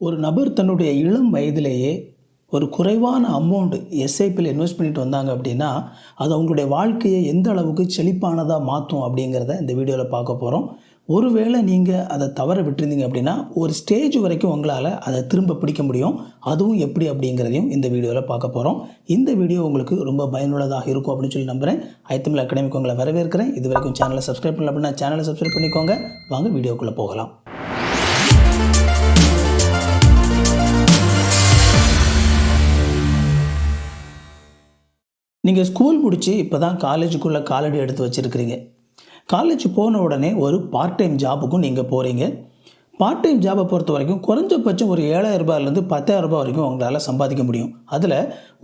ஒரு நபர் தன்னுடைய இளம் வயதிலேயே ஒரு குறைவான அமௌண்ட் எஸ்ஐபியில் இன்வெஸ்ட் பண்ணிட்டு வந்தாங்க அப்படின்னா அது அவங்களுடைய வாழ்க்கையை எந்த அளவுக்கு செழிப்பானதாக மாற்றும் அப்படிங்கிறத இந்த வீடியோவில் பார்க்க போகிறோம். ஒருவேளை நீங்கள் அதை தவற விட்டுருந்தீங்க அப்படின்னா ஒரு ஸ்டேஜ் வரைக்கும் உங்களால் அதை திரும்ப பிடிக்க முடியும். அதுவும் எப்படி அப்படிங்கிறதையும் இந்த வீடியோவில் பார்க்க போகிறோம். இந்த வீடியோ உங்களுக்கு ரொம்ப பயனுள்ளதாக இருக்கும் அப்படின்னு சொல்லி நம்புகிறேன். ஐத்தமிழ் அகாடமிக்கு உங்களை வரவேற்கிறேன். இது வரைக்கும் சேனலை சப்ஸ்கிரைப் பண்ணல அப்படின்னா சேனலை சப்ஸ்கிரைப் பண்ணிக்கோங்க. வாங்க வீடியோக்குள்ளே போகலாம். நீங்கள் ஸ்கூல் முடித்து இப்போ தான் காலேஜுக்குள்ளே காலடி எடுத்து வச்சுருக்கிறீங்க. காலேஜ் போன உடனே ஒரு பார்ட் டைம் ஜாபுக்கும் நீங்கள் போகிறீங்க. பார்ட் டைம் ஜாபை பொறுத்த வரைக்கும் குறைஞ்சபட்சம் ஒரு 7,000 ரூபாயிலேருந்து 10,000 ரூபாய் வரைக்கும் உங்களால் சம்பாதிக்க முடியும். அதில்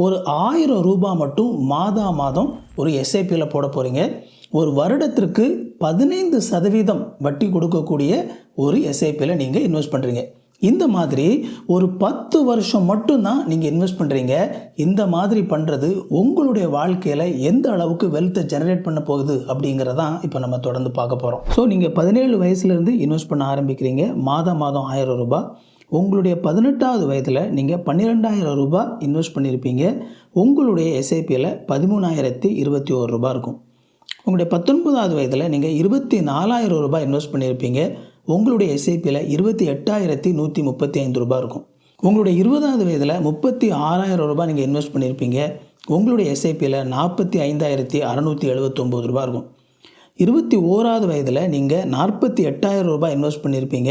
ஒரு 1000 ரூபாய் மட்டும் மாதம் ஒரு எஸ்ஐபியில் போட போகிறீங்க. ஒரு வருடத்திற்கு 15% வட்டி கொடுக்கக்கூடிய ஒரு எஸ்ஐபியில் நீங்கள் இன்வெஸ்ட் பண்ணுறீங்க. இந்த மாதிரி ஒரு 10 வருஷம் மட்டும்தான் நீங்கள் இன்வெஸ்ட் பண்ணுறீங்க. இந்த மாதிரி பண்ணுறது உங்களுடைய வாழ்க்கையில் எந்த அளவுக்கு வெல்த்தை ஜெனரேட் பண்ண போகுது அப்படிங்கிறதான் இப்போ நம்ம தொடர்ந்து பார்க்க போகிறோம். ஸோ நீங்கள் 17 வயசுலேருந்து இன்வெஸ்ட் பண்ண ஆரம்பிக்கிறீங்க. மாதம் 1000 ரூபாய். உங்களுடைய 18வது வயதில் நீங்கள் 12,000 ரூபாய் இன்வெஸ்ட் பண்ணியிருப்பீங்க. உங்களுடைய எஸ்ஐபியில் 13,021 ரூபாய் இருக்கும். உங்களுடைய 19வது வயதில் நீங்கள் 24,000 ரூபாய் இன்வெஸ்ட் பண்ணியிருப்பீங்க. உங்களுடைய எஸ்ஐபியில் 28,135 ரூபாய் இருக்கும். உங்களுடைய 20வது வயதில் 36,000 ரூபாய் நீங்கள் இன்வெஸ்ட் பண்ணியிருப்பீங்க. உங்களுடைய எஸ்ஐபியில் 45,679 ரூபாய் இருக்கும். 21வது வயதில் நீங்கள் 48,000 ரூபாய் இன்வெஸ்ட் பண்ணியிருப்பீங்க.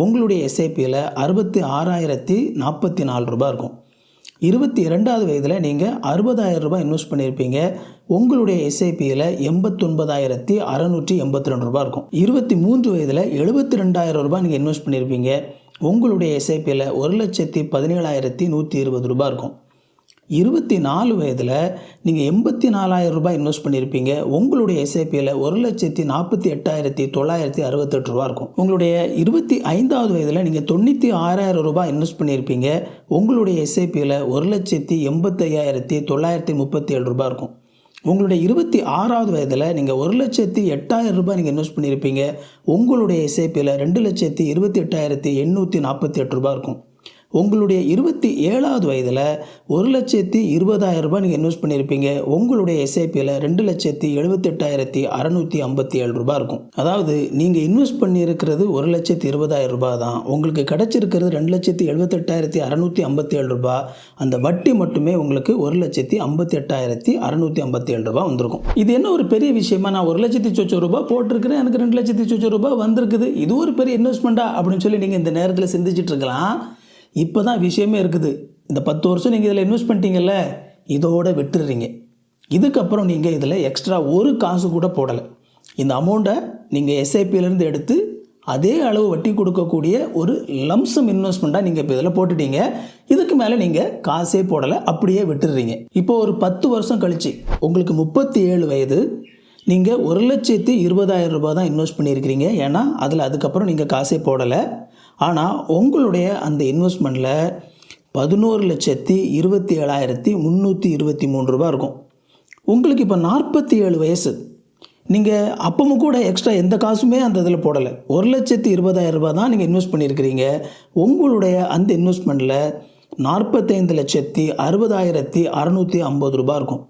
உங்களுடைய எஸ்ஐபியில் 66,044 ரூபாய் இருக்கும். 22வது வயதில் நீங்கள் 60,000 ரூபாய் இன்வெஸ்ட் பண்ணியிருப்பீங்க. உங்களுடைய எஸ்ஐபியில் 89,682 ரூபாய் இருக்கும். 23 வயதில் 72,000 ரூபாய் நீங்கள் இன்வெஸ்ட் பண்ணியிருப்பீங்க. உங்களுடைய எஸ்ஐபியில் 1,17,120 ரூபாய் இருக்கும். 24 வயதில் நீங்கள் 84,000 ரூபாய் இன்வெஸ்ட் பண்ணியிருப்பீங்க. உங்களுடைய எஸ்ஐபியில் 1,48,968 ரூபாய் இருக்கும். உங்களுடைய 25வது வயதில் நீங்கள் 96,000 ரூபாய் இன்வெஸ்ட் பண்ணியிருப்பீங்க. உங்களுடைய எஸ்ஐபியில் 1,85,937 ரூபாய் இருக்கும். உங்களுடைய 26வது வயதில் நீங்கள் 1,08,000 ரூபாய் நீங்கள் இன்வெஸ்ட் பண்ணியிருப்பீங்க. உங்களுடைய எஸ்ஐபியில் 2,28,848 ரூபாய் இருக்கும். உங்களுடைய 27வது வயதில் 1,20,000 ரூபாய் நீங்கள் இன்வெஸ்ட் பண்ணியிருப்பீங்க. உங்களுடைய எஸ்ஐபியில் 2,78,657 ரூபாய் இருக்கும். அதாவது நீங்கள் இன்வெஸ்ட் பண்ணியிருக்கிறது 1,20,000 ரூபாய் தான். உங்களுக்கு கிடச்சிருக்கிறது 2,78,657 ரூபாய். அந்த வட்டி மட்டுமே உங்களுக்கு 1,58,657 ரூபாய் வந்திருக்கும். இது என்ன ஒரு பெரிய விஷயமா? நான் 1,00,00 ரூபாய் போட்டிருக்கிறேன், எனக்கு 2,00,00 ரூபாய் வந்திருக்குது, இது ஒரு பெரிய இன்வெஸ்ட்மெண்ட்டா அப்படின்னு சொல்லி நீங்கள் இந்த நேரத்தில் சிந்திச்சுட்டு இருக்கலாம். இப்போ தான் விஷயமே இருக்குது. இந்த 10 வருஷம் நீங்கள் இதில் இன்வெஸ்ட் பண்ணிட்டீங்கல்ல, இதோடு விட்டுடுறீங்க. இதுக்கப்புறம் நீங்கள் இதில் எக்ஸ்ட்ரா ஒரு காசு கூட போடலை. இந்த அமௌண்ட்டை நீங்கள் எஸ்ஐபியிலேருந்து எடுத்து அதே அளவு வட்டி கொடுக்கக்கூடிய ஒரு லம்சம் இன்வெஸ்ட்மெண்ட்டாக நீங்கள் இப்போ இதில் போட்டுட்டீங்க. இதுக்கு மேலே நீங்கள் காசே போடலை, அப்படியே விட்டுடுறீங்க. இப்போ ஒரு 10 வருஷம் கழிச்சு உங்களுக்கு 37 வயது. நீங்கள் 1,20,000 ரூபாய் தான் இன்வெஸ்ட் பண்ணியிருக்கிறீங்க. ஏன்னா அதில் அதுக்கப்புறம் நீங்கள் காசே போடலை. ஆனால் உங்களுடைய அந்த இன்வெஸ்ட்மெண்ட்டில் 11,27,323 ரூபாய் இருக்கும். உங்களுக்கு இப்போ 47 வயசு. நீங்கள் அப்பவும் கூட எக்ஸ்ட்ரா எந்த காசுமே அந்த இதில் போடலை. 1,20,000 ரூபாய் தான் நீங்கள் இன்வெஸ்ட் பண்ணியிருக்கிறீங்க. உங்களுடைய அந்த இன்வெஸ்ட்மெண்ட்டில் 45,60,650 ரூபாய் இருக்கும்.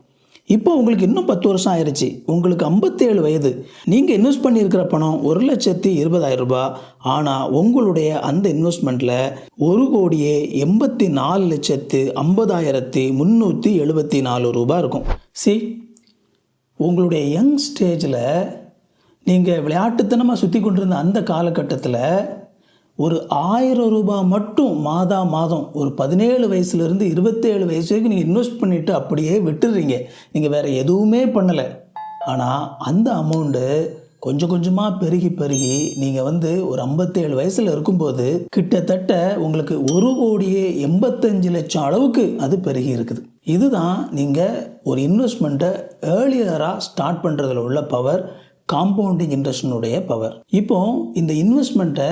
இப்போ உங்களுக்கு இன்னும் 10 வருஷம் ஆயிடுச்சு. உங்களுக்கு 57 வயது. நீங்கள் இன்வெஸ்ட் பண்ணியிருக்கிற பணம் 1,20,000 ரூபாய். ஆனால் உங்களுடைய அந்த இன்வெஸ்ட்மெண்ட்டில் 1,84,50,374 ரூபாய் இருக்கும். உங்களுடைய யங் ஸ்டேஜில் நீங்கள் விளையாட்டுத்தனமாக சுற்றி கொண்டிருந்த அந்த காலகட்டத்தில் ஒரு 1000 ரூபாய் மட்டும் மாதம் ஒரு 17 வயசுலேருந்து 27 வயசு வரைக்கும் நீங்கள் இன்வெஸ்ட் பண்ணிவிட்டு அப்படியே விட்டுடுறீங்க. நீங்கள் வேறு எதுவுமே பண்ணலை. ஆனால் அந்த அமௌண்ட்டு கொஞ்சம் கொஞ்சமாக பெருகி நீங்கள் ஒரு 57 வயசில் இருக்கும்போது கிட்டத்தட்ட உங்களுக்கு 1,85,00,000 அளவுக்கு அது பெருகி இருக்குது. இதுதான் நீங்கள் ஒரு இன்வெஸ்ட்மெண்ட்டை ஏர்லியராக ஸ்டார்ட் பண்ணுறதுல உள்ள பவர், காம்பவுண்டிங் இன்ட்ரெஸ்டினுடைய பவர். இப்போது இந்த இன்வெஸ்ட்மெண்ட்டை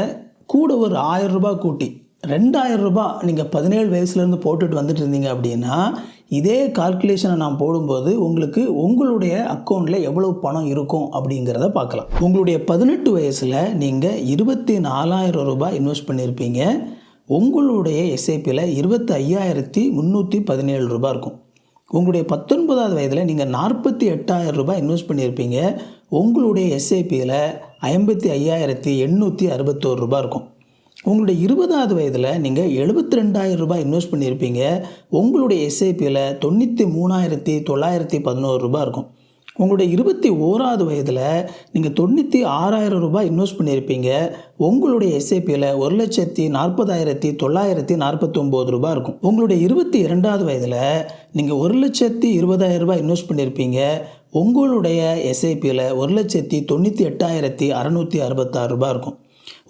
கூட ஒரு 1000 ரூபாய் கூட்டி 2,000 ரூபாய் நீங்கள் 17 வயசுலேருந்து போட்டுட்டு வந்துட்டு இருந்தீங்க அப்படின்னா இதே கால்குலேஷனை நான் போடும்போது உங்களுக்கு உங்களுடைய அக்கௌண்ட்டில் எவ்வளவு பணம் இருக்கும் அப்படிங்கிறத பார்க்கலாம். உங்களுடைய 18 வயசில் நீங்கள் 24,000 ரூபாய் இன்வெஸ்ட் பண்ணியிருப்பீங்க. உங்களுடைய எஸ்ஐபியில் 25,317 ரூபாய் இருக்கும். உங்களுடைய 19வது வயதில் நீங்கள் 48,000 ரூபாய் இன்வெஸ்ட் பண்ணியிருப்பீங்க. உங்களுடைய எஸ்ஐபியில் 55,861 ரூபாய் இருக்கும். உங்களுடைய 20வது வயதில் நீங்கள் 72,000 ரூபாய் இன்வெஸ்ட் பண்ணியிருப்பீங்க. உங்களுடைய எஸ்ஐபியில் 93,911 ரூபாய் இருக்கும். உங்களுடைய 21வது வயதில் நீங்கள் 96,000 ரூபாய் இன்வெஸ்ட் பண்ணியிருப்பீங்க. உங்களுடைய எஸ்ஐபியில் 1,40,949 ரூபாய் இருக்கும். உங்களுடைய 22வது வயதில் நீங்கள் 1,20,000 ரூபாய் இன்வெஸ்ட் பண்ணியிருப்பீங்க. உங்களுடைய எஸ்ஐபியில் 1,98,666 ரூபாய் இருக்கும்.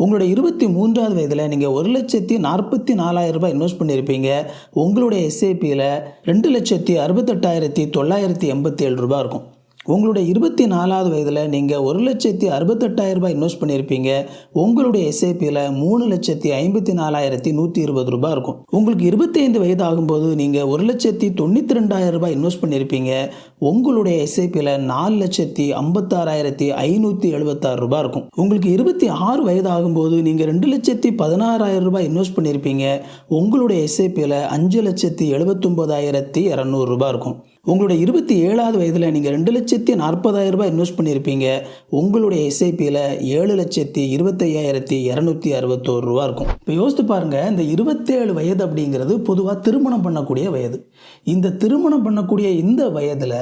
உங்களுடைய 23வது வயதில் நீங்கள் 1,44,000 ரூபாய் இன்வெஸ்ட் பண்ணியிருப்பீங்க. உங்களுடைய எஸ்ஐபியில் 2,68,987 ரூபாய் இருக்கும். உங்களுடைய 24வது வயதில் நீங்கள் 1,68,000 ரூபாய் இன்வெஸ்ட் பண்ணியிருப்பீங்க. உங்களுடைய எஸ்ஐபியில் 3,54,120 ரூபாய் இருக்கும். உங்களுக்கு 25 வயது ஆகும்போது நீங்கள் 1,92,000 ரூபாய் இன்வெஸ்ட் பண்ணியிருப்பீங்க. உங்களுடைய எஸ்ஐபியில் 4,56,576 ரூபாய் இருக்கும். உங்களுக்கு 26 வயது ஆகும்போது நீங்கள் 2,16,000 ரூபாய் இன்வெஸ்ட் பண்ணியிருப்பீங்க. உங்களுடைய எஸ்ஐபியில் 5,79,200 ரூபாய் இருக்கும். உங்களுடைய 27வது வயதில் நீங்கள் 2,40,000 ரூபாய் இன்வெஸ்ட் பண்ணியிருப்பீங்க. உங்களுடைய எஸ்ஐபியில் 7,25,261 ரூபா இருக்கும். இப்போ யோசித்து பாருங்கள், இந்த 27 வயது அப்படிங்கிறது பொதுவாக திருமணம் பண்ணக்கூடிய வயது. இந்த திருமணம் பண்ணக்கூடிய இந்த வயதில்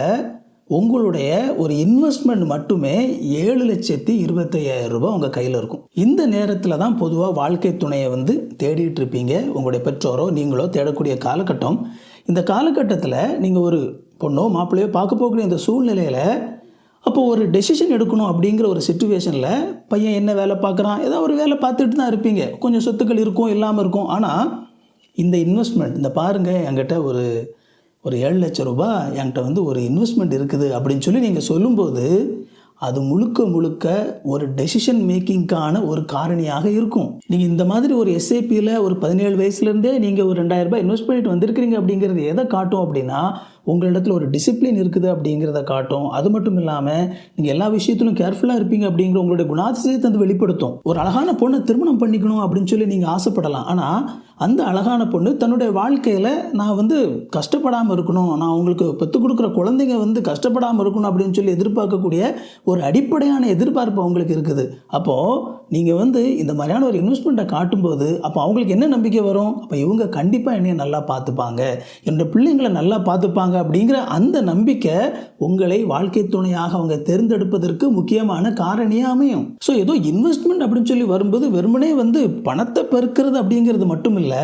உங்களுடைய ஒரு இன்வெஸ்ட்மெண்ட் மட்டுமே 7,25,000 ரூபாய் உங்கள் கையில் இருக்கும். இந்த நேரத்தில் தான் பொதுவாக வாழ்க்கை துணையை தேடிட்டு இருப்பீங்க. உங்களுடைய பெற்றோரோ நீங்களோ தேடக்கூடிய காலகட்டம். இந்த காலகட்டத்தில் நீங்கள் ஒரு பொண்ணோ மாப்பிள்ளையோ பார்க்க போகக்கூடிய இந்த சூழ்நிலையில் அப்போ ஒரு டெசிஷன் எடுக்கணும் அப்படிங்கிற ஒரு சிச்சுவேஷனில் பையன் என்ன வேலை பார்க்குறான், ஏதாவது ஒரு வேலை பார்த்துட்டு தான் இருப்பீங்க. கொஞ்சம் சொத்துக்கள் இருக்கும், இல்லாமல் இருக்கும். ஆனால் இந்த இன்வெஸ்ட்மெண்ட், இந்த பாருங்கள் என்கிட்ட ஒரு 7 லட்சம் ரூபாய் என்கிட்ட ஒரு இன்வெஸ்ட்மெண்ட் இருக்குது அப்படின்னு சொல்லி நீங்கள் சொல்லும்போது அது முழுக்க முழுக்க ஒரு டெசிஷன் மேக்கிங்கான ஒரு காரணியாக இருக்கும். நீங்கள் இந்த மாதிரி ஒரு எஸ்ஐபியில் ஒரு 17 வயசுலேருந்தே நீங்கள் ஒரு 2,000 ரூபாய் இன்வெஸ்ட் பண்ணிட்டு வந்திருக்கிறீங்க அப்படிங்கிறது எதை காட்டும் அப்படின்னா, உங்களிடத்தில் ஒரு டிசிப்ளின் இருக்குது அப்படிங்கிறத காட்டும். அது மட்டும் இல்லாமல் நீங்கள் எல்லா விஷயத்திலும் கேர்ஃபுல்லாக இருப்பீங்க அப்படிங்கிற உங்களுடைய குணாதிசயத்தை வெளிப்படுத்தும். ஒரு அழகான பொண்ணை திருமணம் பண்ணிக்கணும் அப்படின்னு சொல்லி நீங்கள் ஆசைப்படலாம். ஆனால் அந்த அழகான பொண்ணு தன்னுடைய வாழ்க்கையில் நான் கஷ்டப்படாமல் இருக்கணும், நான் உங்களுக்கு பெற்றுக் கொடுக்குற குழந்தைங்க கஷ்டப்படாமல் இருக்கணும் அப்படின்னு சொல்லி எதிர்பார்க்கக்கூடிய ஒரு அடிப்படையான எதிர்பார்ப்பு அவங்களுக்கு இருக்குது. அப்போது நீங்கள் இந்த மாதிரியான ஒரு இன்வெஸ்ட்மெண்ட்டை காட்டும்போது அப்போ அவங்களுக்கு என்ன நம்பிக்கை வரும்? அப்போ இவங்க கண்டிப்பாக என்னையை நல்லா பார்த்துப்பாங்க, என்னோட பிள்ளைங்களை நல்லா பார்த்துப்பாங்க அப்படிங்கிற அந்த நம்பிக்கை உங்களை வாழ்க்கை துணையாக அவங்க தேர்ந்தெடுப்பதற்கு முக்கியமான காரணியாக அமையும். ஸோ ஏதோ இன்வெஸ்ட்மெண்ட் அப்படின்னு சொல்லி வரும்போது வெறுமனே பணத்தை பெருக்கிறது அப்படிங்கிறது மட்டும் இல்லை,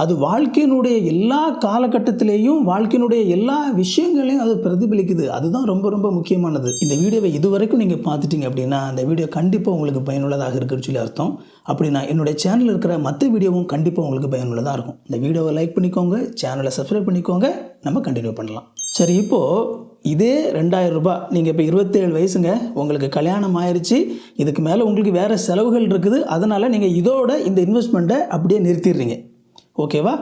அது வாழ்க்கையினுடைய எல்லா காலகட்டத்திலேயும் வாழ்க்கையினுடைய எல்லா விஷயங்களையும் அது பிரதிபலிக்குது. அதுதான் ரொம்ப ரொம்ப முக்கியமானது. இந்த வீடியோவை இதுவரைக்கும் நீங்கள் பார்த்துட்டீங்க அப்படின்னா அந்த வீடியோ கண்டிப்பாக உங்களுக்கு பயனுள்ளதாக இருக்குன்னு சொல்லி அர்த்தம். அப்படின்னா என்னுடைய சேனல் இருக்கிற மற்ற வீடியோவும் கண்டிப்பாக உங்களுக்கு பயனுள்ளதாக இருக்கும். இந்த வீடியோவை லைக் பண்ணிக்கோங்க, சேனலை சப்ஸ்கிரைப் பண்ணிக்கோங்க, நம்ம கண்டினியூ பண்ணலாம். சரி, இப்போது இதே 2,000 ரூபாய் நீங்கள் இப்போ 27 வயசுங்க, உங்களுக்கு கல்யாணம் ஆயிடுச்சு, இதுக்கு மேலே உங்களுக்கு வேறு செலவுகள் இருக்குது, அதனால் நீங்கள் இதோட இந்த இன்வெஸ்ட்மெண்ட்டை அப்படியே நிறுத்திடுறீங்க. ஓகேவா?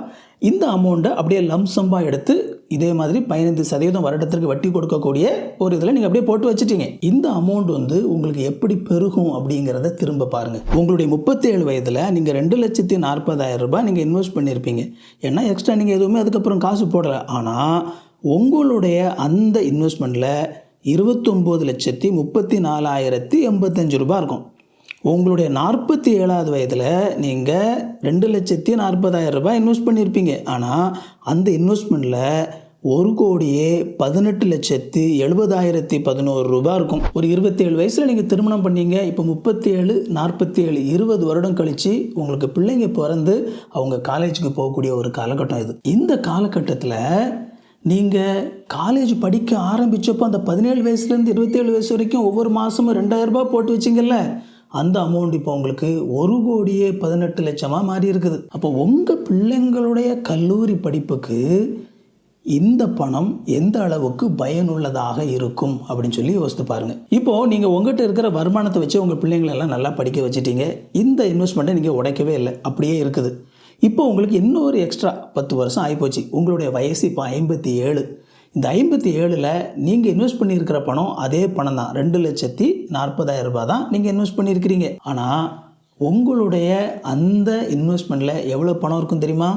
இந்த அமௌண்ட்டை அப்படியே லம்சம்பாக எடுத்து இதே மாதிரி 15% வருடத்திற்கு வட்டி கொடுக்கக்கூடிய ஒரு இதில் நீங்கள் அப்படியே போட்டு வச்சுட்டீங்க. இந்த அமௌண்ட் உங்களுக்கு எப்படி பெருகும் அப்படிங்கிறத திரும்ப பாருங்கள். உங்களுடைய 37 வயதில் நீங்கள் 2,40,000 ரூபாய் நீங்கள் இன்வெஸ்ட் பண்ணியிருப்பீங்க. ஏன்னா எக்ஸ்ட்ரா நீங்கள் எதுவுமே அதுக்கப்புறம் காசு போடலை. ஆனால் உங்களுடைய அந்த இன்வெஸ்ட்மெண்ட்டில் 29,34,085 ரூபாய் இருக்கும். உங்களுடைய 47வது வயதில் நீங்கள் 2,40,000 ரூபாய் இன்வெஸ்ட் பண்ணியிருப்பீங்க. ஆனால் அந்த இன்வெஸ்ட்மெண்ட்டில் 1,18,70,11 ரூபாய் இருக்கும். ஒரு 27 வயசில் நீங்கள் திருமணம் பண்ணீங்க. இப்போ 37, 47, 20 வருடம் கழித்து உங்களுக்கு பிள்ளைங்க பிறந்து அவங்க காலேஜுக்கு போகக்கூடிய ஒரு காலகட்டம் இது. இந்த காலகட்டத்தில் நீங்கள் காலேஜ் படிக்க ஆரம்பித்தப்போ அந்த 17 வயசுலேருந்து 27 வயசு வரைக்கும் ஒவ்வொரு மாதமும் 2,000 ரூபாய் போட்டு வச்சிங்கல்ல, அந்த அமௌண்ட் இப்போ உங்களுக்கு 1,18,00,000 மாறி இருக்குது. அப்போ உங்கள் பிள்ளைங்களுடைய கல்லூரி படிப்புக்கு இந்த பணம் எந்த அளவுக்கு பயனுள்ளதாக இருக்கும் அப்படின்னு சொல்லி யோசித்து பாருங்கள். இப்போது நீங்கள் உங்கள்கிட்ட இருக்கிற வருமானத்தை வச்சு உங்கள் பிள்ளைங்களெல்லாம் நல்லா படிக்க வச்சுட்டீங்க. இந்த இன்வெஸ்ட்மெண்ட்டை நீங்கள் உடைக்கவே இல்லை, அப்படியே இருக்குது. இப்போ உங்களுக்கு இன்னொரு எக்ஸ்ட்ரா 10 வருஷம் ஆகிப்போச்சு. உங்களுடைய வயசு இப்போ 57. இந்த 57ல் நீங்கள் இன்வெஸ்ட் பண்ணியிருக்கிற பணம் அதே பணம் தான், 2,40,000 ரூபாய் தான் நீங்கள் இன்வெஸ்ட் பண்ணியிருக்கிறீங்க. ஆனால் உங்களுடைய அந்த இன்வெஸ்ட்மெண்ட்டில் எவ்வளோ பணம் இருக்கும் தெரியுமா?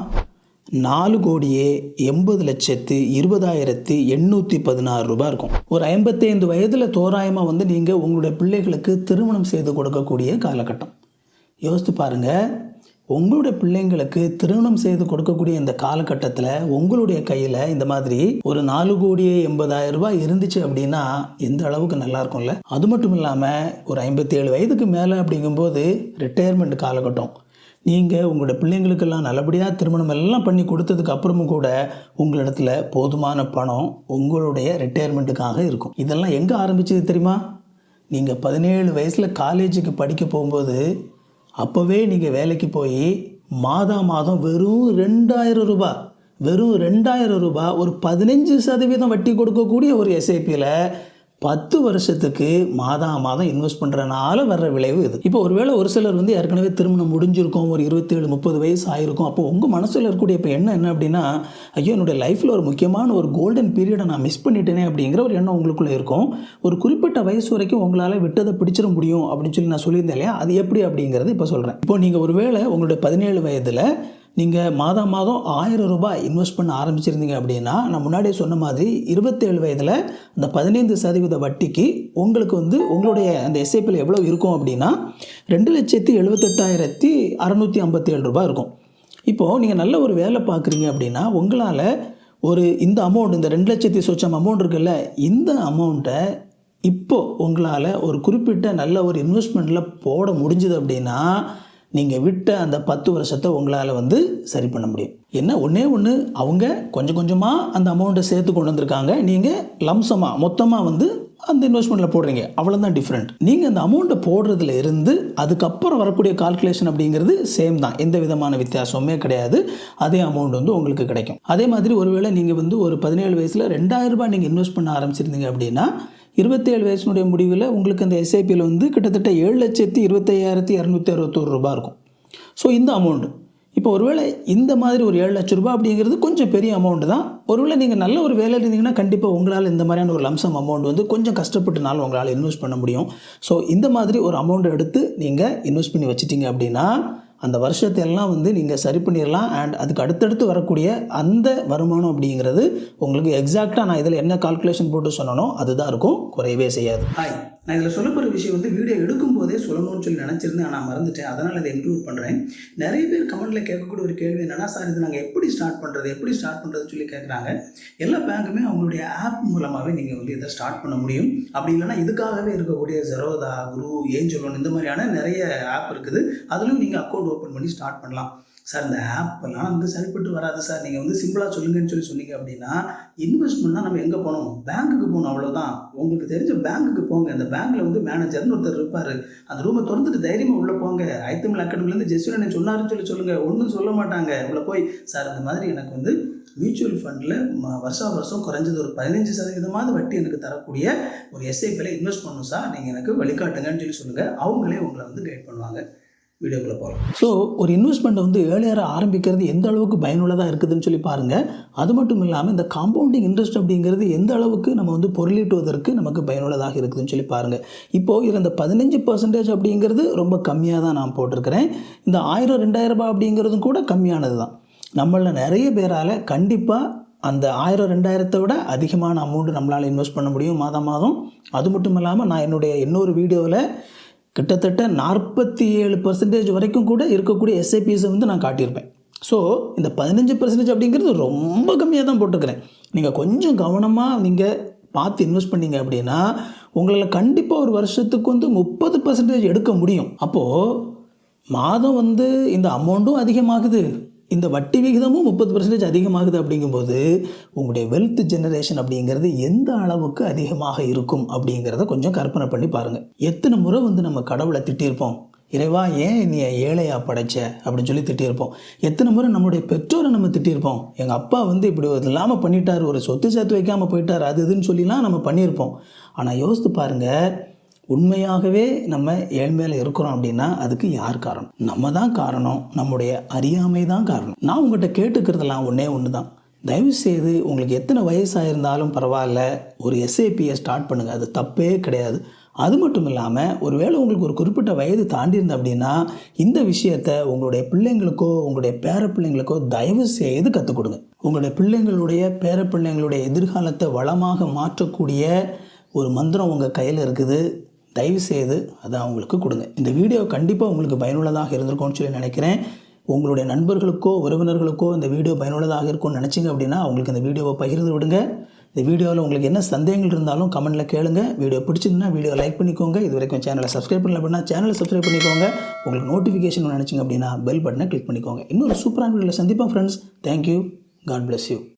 4,80,20,816 ரூபாய் இருக்கும். ஒரு 55 வயதில் தோராயமாக வந்து நீங்கள் உங்களுடைய பிள்ளைகளுக்கு திருமணம் செய்து கொடுக்கக்கூடிய காலகட்டம். யோசித்து பாருங்கள், உங்களுடைய பிள்ளைங்களுக்கு திருமணம் செய்து கொடுக்கக்கூடிய இந்த காலகட்டத்தில் உங்களுடைய கையில் இந்த மாதிரி ஒரு 4,80,00,000 ரூபாய் இருந்துச்சு அப்படின்னா எந்த அளவுக்கு நல்லா இருக்கும்ல. அது மட்டும் இல்லாமல் ஒரு 57 வயதுக்கு மேலே அப்படிங்கும்போது ரிட்டையர்மெண்ட் காலகட்டம். நீங்கள் உங்களுடைய பிள்ளைங்களுக்கெல்லாம் நல்லபடியாக திருமணம் எல்லாம் பண்ணி கொடுத்ததுக்கு அப்புறமும் கூட உங்களிடத்துல போதுமான பணம் உங்களுடைய ரிட்டையர்மெண்ட்டுக்காக இருக்கும். இதெல்லாம் எங்கே ஆரம்பிச்சது தெரியுமா? நீங்கள் 17 வயசில் காலேஜுக்கு படிக்க போகும்போது அப்போவே நீங்கள் வேலைக்கு போய் மாதம் வெறும் 2,000 ரூபாய் ஒரு 15% வட்டி கொடுக்கக்கூடிய ஒரு எஸ்ஐபியில் 10 வருஷத்துக்கு மாதம் இன்வெஸ்ட் பண்ணுறனால வர்ற விளைவு இது. இப்போ ஒருவேளை ஒரு சிலர் வந்து ஏற்கனவே திருமணம் முடிஞ்சிருக்கும், ஒரு 27-30 வயசு ஆகிருக்கும். அப்போ உங்கள் மனசில் இருக்கக்கூடிய இப்போ என்ன அப்படின்னா, ஐயோ என்னுடைய லைஃப்பில் ஒரு முக்கியமான ஒரு கோல்டன் பீரியடை நான் மிஸ் பண்ணிட்டேனே அப்படிங்கிற ஒரு எண்ணம் உங்களுக்குள்ளே இருக்கும். ஒரு குறிப்பிட்ட வயசு வரைக்கும் உங்களால் விட்டதை பிடிச்சிட முடியும் அப்படின்னு சொல்லி நான் சொல்லியிருந்தேன் இல்லையா? அது எப்படி அப்படிங்கிறது இப்போ சொல்கிறேன். இப்போ நீங்கள் ஒருவேளை உங்களுடைய 17 வயதில் நீங்கள் மாதம் 1,000 ரூபாய் இன்வெஸ்ட் பண்ண ஆரம்பிச்சிருந்தீங்க அப்படின்னா, நான் முன்னாடியே சொன்ன மாதிரி 27 வயதில் அந்த 15% வட்டிக்கு உங்களுக்கு வந்து உங்களுடைய அந்த எஸ்ஐபியில் எவ்வளோ இருக்கும் அப்படின்னா 2,78,657 ரூபாய் இருக்கும். இப்போது நீங்கள் நல்ல ஒரு வேலை பார்க்குறீங்க அப்படின்னா உங்களால் ஒரு இந்த அமௌண்ட், இந்த 2,00,000 சொச்சம் அமௌண்ட் இருக்குல்ல, இந்த அமௌண்ட்டை இப்போது உங்களால் ஒரு குறிப்பிட்ட நல்ல ஒரு இன்வெஸ்ட்மெண்ட்டில் போட முடிஞ்சுது அப்படின்னா நீங்கள் விட்ட அந்த 10 வருஷத்தை உங்களால் வந்து சரி பண்ண முடியும். என்ன ஒன்றே ஒன்று, அவங்க கொஞ்சம் கொஞ்சமாக அந்த அமௌண்ட்டை சேர்த்து கொண்டு வந்திருக்காங்க, நீங்கள் லம்சமாக மொத்தமாக வந்து அந்த இன்வெஸ்ட்மெண்ட்டில் போடுறீங்க, அவ்வளோதான் டிஃப்ரெண்ட். நீங்கள் அந்த அமௌண்ட்டை போடுறதுல இருந்து அதுக்கப்புறம் வரக்கூடிய கால்குலேஷன் அப்படிங்கிறது சேம் தான், எந்த விதமான வித்தியாசமே கிடையாது. அதே அமௌண்ட் வந்து உங்களுக்கு கிடைக்கும். அதே மாதிரி ஒருவேளை நீங்கள் வந்து ஒரு 17 வயசில் 2,000 ரூபாய் நீங்கள் இன்வெஸ்ட் பண்ண ஆரம்பிச்சிருந்தீங்க அப்படின்னா 27 வயசுனுடைய முடிவில் உங்களுக்கு அந்த எஸ்ஐபியில் வந்து கிட்டத்தட்ட 7,25,261 ரூபாய் இருக்கும். ஸோ இந்த அமௌண்ட்டு இப்போ ஒருவேளை இந்த மாதிரி ஒரு 7 லட்ச ரூபாய் அப்படிங்கிறது கொஞ்சம் பெரிய அமௌண்ட்டு தான். ஒருவேளை நீங்கள் நல்ல ஒரு வேலையில் இருந்தீங்கன்னா கண்டிப்பாக உங்களால் இந்த மாதிரியான ஒரு லம்சம் அமௌண்ட் வந்து கொஞ்சம் கஷ்டப்பட்டுனாலும் உங்களால் இன்வெஸ்ட் பண்ண முடியும். ஸோ இந்த மாதிரி ஒரு அமௌண்ட்டை எடுத்து நீங்கள் இன்வெஸ்ட் பண்ணி வச்சிட்டிங்க அப்படின்னா அந்த வருஷத்தை எல்லாம் வந்து நீங்கள் சரி பண்ணிடலாம். அண்ட் அதுக்கு அடுத்தடுத்து வரக்கூடிய அந்த வருமானம் அப்படிங்கிறது உங்களுக்கு எக்ஸாக்டாக நான் இதில் என்ன கால்குலேஷன் போட்டு சொன்னனோ அதுதான் இருக்கும், குறையவே செய்யாது. ஹாய், நான் இதில் சொல்ல போகிற விஷயம் வந்து வீடியோ எடுக்கும்போதே சொல்லணும்னு சொல்லி நினச்சிருந்தேன், நான் மறந்துட்டேன். அதனால் இதை இன்க்ளூட் பண்ணுறேன். நிறைய பேர் கமெண்ட்டில் கேட்கக்கூடிய ஒரு கேள்வி என்னென்னா, சார் இது நாங்கள் எப்படி ஸ்டார்ட் பண்ணுறதுன்னு சொல்லி கேட்குறாங்க. எல்லா பேங்க்குமே அவங்களுடைய ஆப் மூலமாகவே நீங்கள் வந்து இதை ஸ்டார்ட் பண்ண முடியும். அப்படி இல்லைனா இதுக்காகவே இருக்கக்கூடிய ஜெரோதா, குரு, ஏஞ்சல் லோன் இந்த மாதிரியான நிறைய ஆப் இருக்குது. அதுலேயும் நீங்கள் அக்கௌண்ட் ஓப்பன் பண்ணி ஸ்டார்ட் பண்ணலாம். சார் இந்த ஆப்பெல்லாம் வந்து சரிப்பட்டு வராது சார், நீங்கள் வந்து சிம்பிளாக சொல்லுங்கன்னு சொன்னீங்க அப்படின்னா, இன்வெஸ்ட்மெண்ட்னா நம்ம எங்கே போகணும்? பேங்க்குக்கு போகணும், அவ்வளோதான். உங்களுக்கு தெரிஞ்ச பேங்க்குக்கு போங்க. அந்த பேங்க்கில் வந்து மேனேஜர்னு ஒருத்தர் இருப்பார். அந்த ரூமை திறந்துட்டு தைரியமாக உள்ளே போங்க. ஐத்தமிழ் அகாடமிலேருந்து ஜெஸ்வரன் சொன்னாருன்னு சொல்லுங்கள். ஒன்றும் சொல்ல மாட்டாங்க. உள்ள போய் சார் இந்த மாதிரி எனக்கு வந்து மியூச்சுவல் ஃபண்டில் வருஷம் குறைஞ்சது ஒரு 15% வட்டி எனக்கு தரக்கூடிய ஒரு எஸ்ஐபியில் இன்வெஸ்ட் பண்ணணும் சார், நீங்கள் எனக்கு வழிகாட்டுங்கன்னு சொல்லுங்கள். அவங்களே உங்களை வந்து கைட் பண்ணுவாங்க. வீடியோக்குள்ளே போகலாம். ஸோ ஒரு இன்வெஸ்ட்மெண்ட்டை வந்து ஏர்லியராக ஆரம்பிக்கிறது எந்த அளவுக்கு பயனுள்ளதாக இருக்குதுன்னு சொல்லி பாருங்கள். அது மட்டும் இல்லாமல் இந்த காம்பவுண்டிங் இன்ட்ரெஸ்ட் அப்படிங்கிறது எந்த அளவுக்கு நம்ம வந்து பொருளீட்டுவதற்கு நமக்கு பயனுள்ளதாக இருக்குதுன்னு சொல்லி பாருங்கள். இப்போது இதில் இந்த 15% அப்படிங்கிறது ரொம்ப கம்மியாக தான் நான் போட்டிருக்கிறேன். இந்த 1,000-2,000 ரூபாய் அப்படிங்கிறதும் கூட கம்மியானது தான். நம்மளில் நிறைய பேரால் கண்டிப்பாக அந்த 1,000-2,000 விட அதிகமான அமௌண்ட்டு நம்மளால் இன்வெஸ்ட் பண்ண முடியும் மாதம். அது மட்டும் இல்லாமல் நான் என்னுடைய இன்னொரு வீடியோவில் கிட்டத்தட்ட 47% வரைக்கும் கூட இருக்கக்கூடிய எஸ்ஐபிஸை வந்து நான் காட்டியிருப்பேன். ஸோ இந்த 15% அப்படிங்கிறது ரொம்ப கம்மியாக தான் போட்டுக்கிறேன். நீங்கள் கொஞ்சம் கவனமாக நீங்கள் பார்த்து இன்வெஸ்ட் பண்ணிங்க அப்படின்னா உங்களால் கண்டிப்பாக ஒரு வருஷத்துக்கு வந்து 30% எடுக்க முடியும். அப்போது மாதம் வந்து இந்த அமௌண்ட்டும் அதிகமாகுது, இந்த வட்டி விகிதமும் 30% அதிகமாகுது. அப்படிங்கும்போது உங்களுடைய வெல்த் ஜெனரேஷன் அப்படிங்கிறது எந்த அளவுக்கு அதிகமாக இருக்கும் அப்படிங்கிறத கொஞ்சம் கற்பனை பண்ணி பாருங்கள். எத்தனை முறை வந்து நம்ம கடவுளை திட்டியிருப்போம், இறைவா ஏன் நீ ஏழையாக படைச்ச அப்படின்னு சொல்லி திட்டியிருப்போம். எத்தனை முறை நம்மளுடைய பெற்றோரை நம்ம திட்டியிருப்போம், எங்கள் அப்பா வந்து இப்படி இல்லாமல் பண்ணிட்டார், ஒரு சொத்து சேர்த்து வைக்காமல் போயிட்டார், அது இதுன்னு சொல்லிலாம் நம்ம பண்ணியிருப்போம். ஆனால் யோசித்து பாருங்கள், உண்மையாகவே நம்ம ஏழ்மையில் இருக்கிறோம் அப்படின்னா அதுக்கு யார் காரணம்? நம்ம தான் காரணம், நம்முடைய அறியாமை தான் காரணம். நான் உங்கள்கிட்ட கேட்டுக்கிறதெல்லாம் ஒன்று தான், தயவுசெய்து உங்களுக்கு எத்தனை வயசாக இருந்தாலும் பரவாயில்ல, ஒரு எஸ்ஐபியை ஸ்டார்ட் பண்ணுங்கள். அது தப்பே கிடையாது. அது மட்டும் இல்லாமல் ஒருவேளை உங்களுக்கு ஒரு குறிப்பிட்ட வயது தாண்டியிருந்த அப்படின்னா இந்த விஷயத்தை உங்களுடைய பிள்ளைங்களுக்கோ உங்களுடைய பேரப்பிள்ளைங்களுக்கோ தயவு செய்து கற்றுக் கொடுங்க. உங்களுடைய பிள்ளைங்களுடைய பேரப்பிள்ளைங்களுடைய எதிர்காலத்தை வளமாக மாற்றக்கூடிய ஒரு மந்திரம் உங்கள் கையில் இருக்குது. தயவு செய்து அதை அவங்களுக்கு கொடுங்க. இந்த வீடியோ கண்டிப்பாக உங்களுக்கு பயனுள்ளதாக இருந்திருக்கும்னு சொல்லி நினைக்கிறேன். உங்களுடைய நண்பர்களுக்கோ உறவினர்களுக்கோ இந்த வீடியோ பயனுள்ளதாக இருக்கும்னு நினச்சிங்க அப்படின்னா அவங்களுக்கு இந்த வீடியோவை பகிர்ந்து விடுங்க. இந்த வீடியோவில் உங்களுக்கு என்ன சந்தேகங்கள் இருந்தாலும் கமெண்ட்டில் கேளுங்க. வீடியோ பிடிச்சிருந்தா வீடியோ லைக் பண்ணிக்கோங்க. இது வரைக்கும் சேனலை சப்ஸ்கிரைப் பண்ணல அப்படின்னா சேனலை சப்ஸ்கிரைப் பண்ணிக்கோங்க. உங்களுக்கு நோட்டிஃபிகேஷன் நினச்சிங்க அப்படின்னா பெல் பட்டனை கிளிக் பண்ணிக்கோங்க. இன்னொரு சூப்பரான வீடியோவில் சந்திப்போம் friends. Thank you. God bless you.